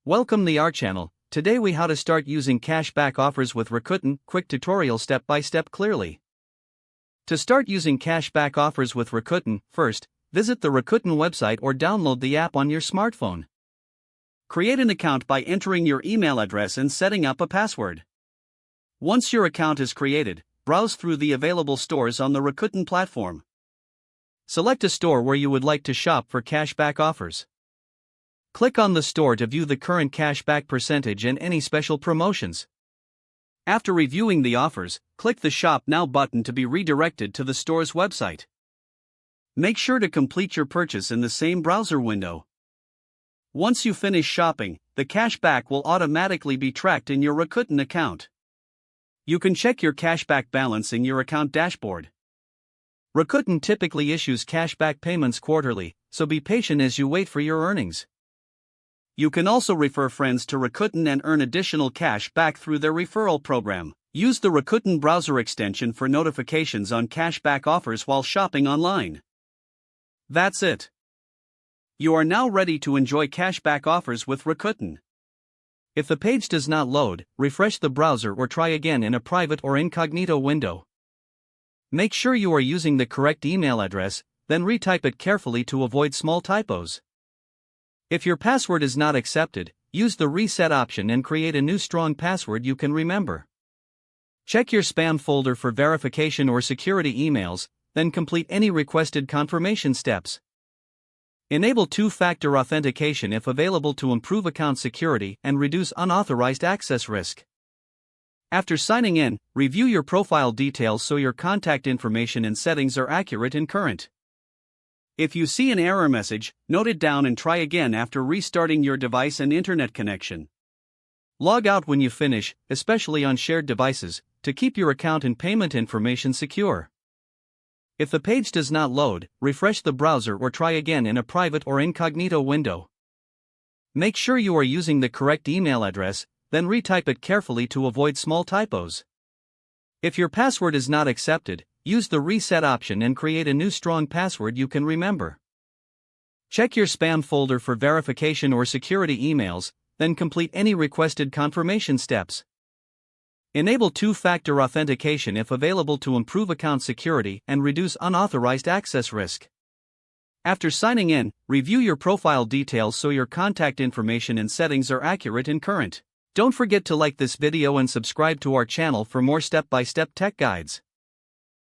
Welcome to our channel. Today we how to start using cashback offers with Rakuten. Quick tutorial step by step clearly. To start using cashback offers with Rakuten, first, visit the Rakuten website or download the app on your smartphone. Create an account by entering your email address and setting up a password. Once your account is created, browse through the available stores on the Rakuten platform. Select a store where you would like to shop for cashback offers. Click on the store to view the current cashback percentage and any special promotions. After reviewing the offers, click the Shop Now button to be redirected to the store's website. Make sure to complete your purchase in the same browser window. Once you finish shopping, the cashback will automatically be tracked in your Rakuten account. You can check your cashback balance in your account dashboard. Rakuten typically issues cashback payments quarterly, so be patient as you wait for your earnings. You can also refer friends to Rakuten and earn additional cash back through their referral program. Use the Rakuten browser extension for notifications on cashback offers while shopping online. That's it. You are now ready to enjoy cashback offers with Rakuten. If the page does not load, refresh the browser or try again in a private or incognito window. Make sure you are using the correct email address, then retype it carefully to avoid small typos. If your password is not accepted, use the reset option and create a new strong password you can remember. Check your spam folder for verification or security emails, then complete any requested confirmation steps. Enable two-factor authentication if available to improve account security and reduce unauthorized access risk. After signing in, review your profile details so your contact information and settings are accurate and current. If you see an error message, note it down and try again after restarting your device and internet connection. Log out when you finish, especially on shared devices, to keep your account and payment information secure. If the page does not load, refresh the browser or try again in a private or incognito window. Make sure you are using the correct email address, then retype it carefully to avoid small typos. If your password is not accepted, use the reset option and create a new strong password you can remember. Check your spam folder for verification or security emails, then complete any requested confirmation steps. Enable two-factor authentication if available to improve account security and reduce unauthorized access risk. After signing in, review your profile details so your contact information and settings are accurate and current. Don't forget to like this video and subscribe to our channel for more step-by-step tech guides.